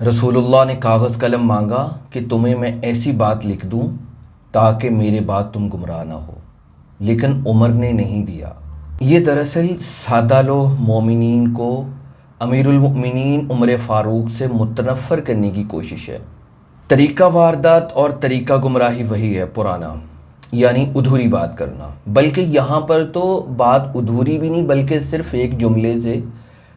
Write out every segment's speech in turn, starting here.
رسول اللہ نے کاغذ قلم مانگا کہ تمہیں میں ایسی بات لکھ دوں تاکہ میرے بعد تم گمراہ نہ ہو، لیکن عمر نے نہیں دیا۔ یہ دراصل سادہ لوح مومنین کو امیر المؤمنین عمر فاروق سے متنفر کرنے کی کوشش ہے۔ طریقہ واردات اور طریقہ گمراہی وہی ہے پرانا، یعنی ادھوری بات کرنا، بلکہ یہاں پر تو بات ادھوری بھی نہیں بلکہ صرف ایک جملے سے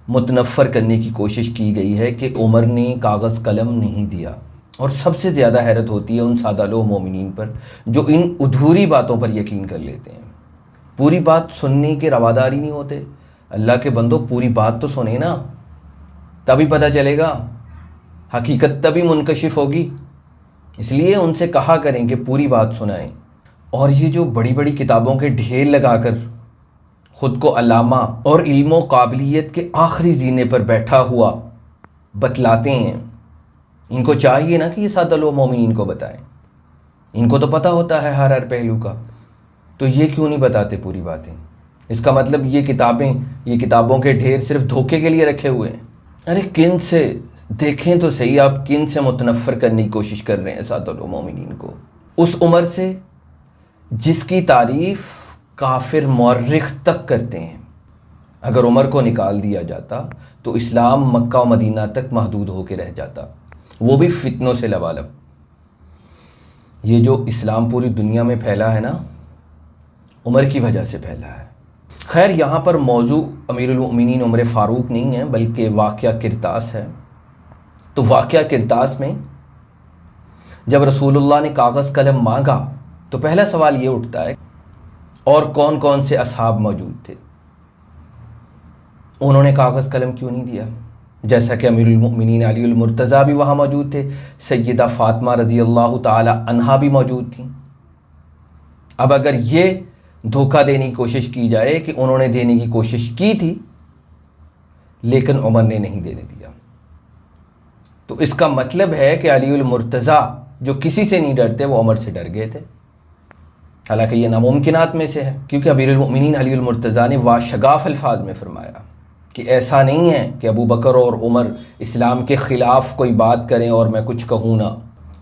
متنفر کرنے کی کوشش کی گئی ہے کہ عمر نے کاغذ قلم نہیں دیا۔ اور سب سے زیادہ حیرت ہوتی ہے ان سادہ لوح مومنین پر جو ان ادھوری باتوں پر یقین کر لیتے ہیں، پوری بات سننے کے روادار ہی نہیں ہوتے۔ اللہ کے بندو، پوری بات تو سنیں نا، تبھی پتہ چلے گا، حقیقت تبھی منکشف ہوگی۔ اس لیے ان سے کہا کریں کہ پوری بات سنائیں۔ اور یہ جو بڑی بڑی کتابوں کے ڈھیر لگا کر خود کو علامہ اور علم و قابلیت کے آخری زینے پر بیٹھا ہوا بتلاتے ہیں، ان کو چاہیے نا کہ یہ سادہ لوح مومنین کو بتائیں۔ ان کو تو پتہ ہوتا ہے ہر پہلو کا، تو یہ کیوں نہیں بتاتے پوری باتیں؟ اس کا مطلب یہ کتابوں کے ڈھیر صرف دھوکے کے لیے رکھے ہوئے ہیں۔ ارے کن سے دیکھیں تو صحیح، آپ کن سے متنفر کرنے کی کوشش کر رہے ہیں سادہ لوح مومنین کو؟ اس عمر سے جس کی تعریف کافر مورخ تک کرتے ہیں۔ اگر عمر کو نکال دیا جاتا تو اسلام مکہ و مدینہ تک محدود ہو کے رہ جاتا، وہ بھی فتنوں سے لبالب۔ یہ جو اسلام پوری دنیا میں پھیلا ہے نا، عمر کی وجہ سے پھیلا ہے۔ خیر، یہاں پر موضوع امیر المؤمنین عمر فاروق نہیں ہے بلکہ واقعہ کرتاس ہے۔ تو واقعہ کرتاس میں جب رسول اللہ نے کاغذ قلم مانگا تو پہلا سوال یہ اٹھتا ہے، اور کون کون سے اصحاب موجود تھے؟ انہوں نے کاغذ قلم کیوں نہیں دیا؟ جیسا کہ امیر المؤمنین علی المرتضیٰ بھی وہاں موجود تھے، سیدہ فاطمہ رضی اللہ تعالی عنہا بھی موجود تھیں۔ اب اگر یہ دھوکہ دینے کی کوشش کی جائے کہ انہوں نے دینے کی کوشش کی تھی لیکن عمر نے نہیں دینے دیا، تو اس کا مطلب ہے کہ علی المرتضیٰ جو کسی سے نہیں ڈرتے وہ عمر سے ڈر گئے تھے۔ حالانکہ یہ ناممکنات میں سے ہے، کیونکہ امیر المؤمنین علی المرتضیٰ نے واشگاف الفاظ میں فرمایا کہ ایسا نہیں ہے کہ ابو بکر اور عمر اسلام کے خلاف کوئی بات کریں اور میں کچھ کہوں نہ۔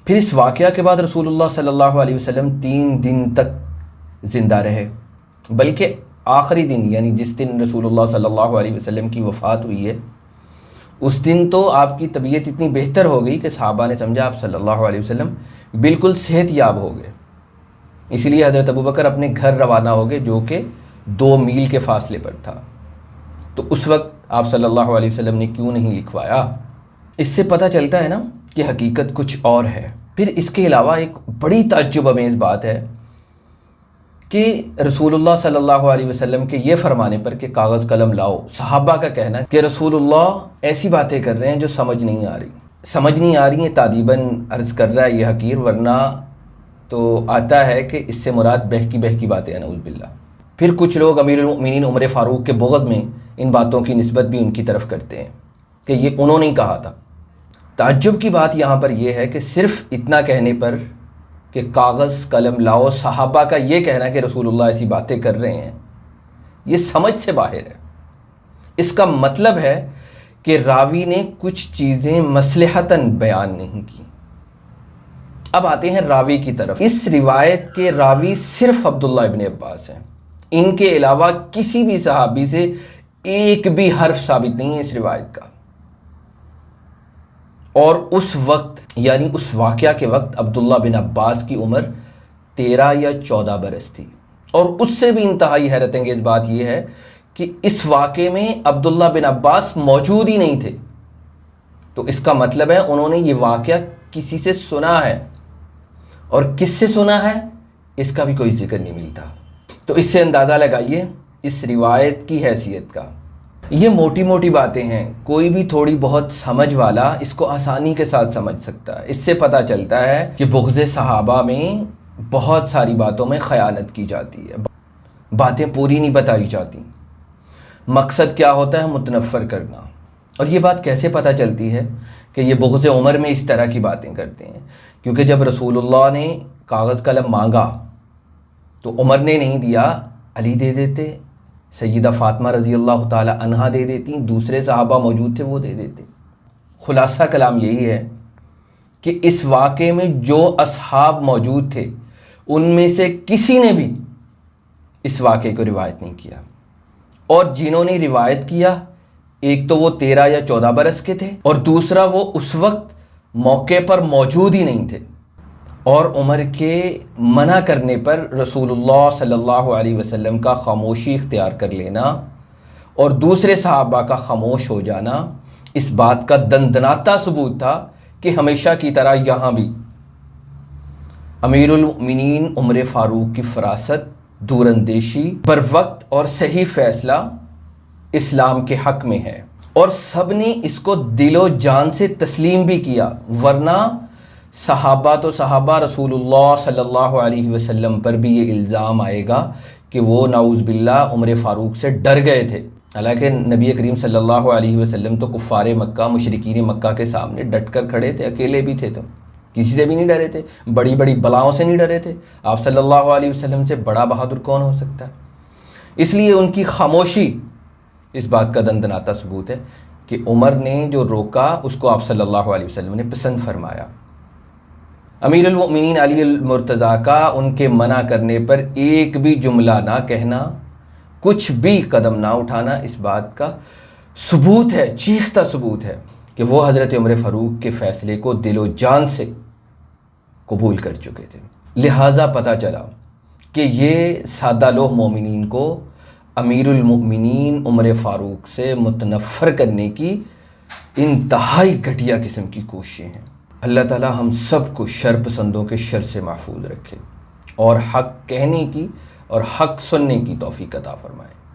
پھر اس واقعہ کے بعد رسول اللہ صلی اللہ علیہ وسلم 3 دن تک زندہ رہے، بلکہ آخری دن یعنی جس دن رسول اللہ صلی اللہ علیہ وسلم کی وفات ہوئی ہے، اس دن تو آپ کی طبیعت اتنی بہتر ہو گئی کہ صحابہ نے سمجھا آپ صلی اللہ علیہ وسلم بالکل صحت یاب ہو گئے۔ اسی لیے حضرت ابو بکر اپنے گھر روانہ ہو گئے جو کہ 2 میل کے فاصلے پر تھا۔ تو اس وقت آپ صلی اللہ علیہ وسلم نے کیوں نہیں لکھوایا؟ اس سے پتہ چلتا ہے نا کہ حقیقت کچھ اور ہے۔ پھر اس کے علاوہ ایک بڑی تعجب آمیز بات ہے کہ رسول اللہ صلی اللہ علیہ وسلم کے یہ فرمانے پر کہ کاغذ قلم لاؤ، صحابہ کا کہنا ہے کہ رسول اللہ ایسی باتیں کر رہے ہیں جو سمجھ نہیں آ رہی ہیں، تعدیباً عرض کر رہا ہے یہ حقیر، ورنہ تو آتا ہے کہ اس سے مراد بہکی باتیں ہیں، نعوذ باللہ۔ پھر کچھ لوگ امیر المؤمنین عمر فاروق کے بغض میں ان باتوں کی نسبت بھی ان کی طرف کرتے ہیں کہ یہ انہوں نے کہا تھا۔ تعجب کی بات یہاں پر یہ ہے کہ صرف اتنا کہنے پر کہ کاغذ قلم لاؤ، صحابہ کا یہ کہنا کہ رسول اللہ ایسی باتیں کر رہے ہیں، یہ سمجھ سے باہر ہے۔ اس کا مطلب ہے کہ راوی نے کچھ چیزیں مصلحتاً بیان نہیں کی۔ اب آتے ہیں راوی کی طرف۔ اس روایت کے راوی صرف عبداللہ ابن عباس ہیں، ان کے علاوہ کسی بھی صحابی سے ایک بھی حرف ثابت نہیں ہے اس روایت کا۔ اور اس وقت یعنی اس واقعہ کے وقت عبداللہ بن عباس کی عمر 13 یا 14 برس تھی۔ اور اس سے بھی انتہائی حیرت انگیز بات یہ ہے کہ اس واقعے میں عبداللہ بن عباس موجود ہی نہیں تھے۔ تو اس کا مطلب ہے انہوں نے یہ واقعہ کسی سے سنا ہے، اور کس سے سنا ہے اس کا بھی کوئی ذکر نہیں ملتا۔ تو اس سے اندازہ لگائیے اس روایت کی حیثیت کا۔ یہ موٹی موٹی باتیں ہیں، کوئی بھی تھوڑی بہت سمجھ والا اس کو آسانی کے ساتھ سمجھ سکتا ہے۔ اس سے پتہ چلتا ہے کہ بغض صحابہ میں بہت ساری باتوں میں خیانت کی جاتی ہے، باتیں پوری نہیں بتائی جاتی۔ مقصد کیا ہوتا ہے؟ متنفر کرنا۔ اور یہ بات کیسے پتہ چلتی ہے کہ یہ بغض عمر میں اس طرح کی باتیں کرتے ہیں؟ کیونکہ جب رسول اللہ نے کاغذ قلم مانگا تو عمر نے نہیں دیا، علی دے دیتے، سیدہ فاطمہ رضی اللہ تعالی عنہا دے دیتی، دوسرے صحابہ موجود تھے وہ دے دیتے۔ خلاصہ کلام یہی ہے کہ اس واقعے میں جو اصحاب موجود تھے ان میں سے کسی نے بھی اس واقعے کو روایت نہیں کیا، اور جنہوں نے روایت کیا ایک تو وہ 13 یا 14 برس کے تھے، اور دوسرا وہ اس وقت موقع پر موجود ہی نہیں تھے، اور عمر کے منع کرنے پر رسول اللہ صلی اللہ علیہ وسلم کا خاموشی اختیار کر لینا اور دوسرے صحابہ کا خاموش ہو جانا اس بات کا دندناتا ثبوت تھا کہ ہمیشہ کی طرح یہاں بھی امیر المؤمنین عمر فاروق کی فراست، دور اندیشی، پر وقت اور صحیح فیصلہ اسلام کے حق میں ہے، اور سب نے اس کو دل و جان سے تسلیم بھی کیا، ورنہ صحابہ تو صحابہ رسول اللہ صلی اللہ علیہ وسلم پر بھی یہ الزام آئے گا کہ وہ نعوذ باللہ عمر فاروق سے ڈر گئے تھے، حالانکہ نبی کریم صلی اللہ علیہ وسلم تو کفار مکہ، مشرکین مکہ کے سامنے ڈٹ کر کھڑے تھے، اکیلے بھی تھے، تو کسی سے بھی نہیں ڈرے تھے، بڑی بڑی بلاؤں سے نہیں ڈرے تھے، آپ صلی اللہ علیہ وسلم سے بڑا بہادر کون ہو سکتا ہے؟ اس لیے ان کی خاموشی اس بات کا دندناتا ثبوت ہے کہ عمر نے جو روکا اس کو آپ صلی اللہ علیہ وسلم نے پسند فرمایا۔ امیر المؤمنین علی المرتضیٰ کا ان کے منع کرنے پر ایک بھی جملہ نہ کہنا، کچھ بھی قدم نہ اٹھانا، اس بات کا ثبوت ہے، چیختا ثبوت ہے کہ وہ حضرت عمر فاروق کے فیصلے کو دل و جان سے قبول کر چکے تھے۔ لہٰذا پتہ چلا کہ یہ سادہ لوح مومنین کو امیر المؤمنین عمر فاروق سے متنفر کرنے کی انتہائی گھٹیا قسم کی کوششیں ہیں۔ اللہ تعالی ہم سب کو شر پسندوں کے شر سے محفوظ رکھے اور حق کہنے کی اور حق سننے کی توفیق عطا فرمائے۔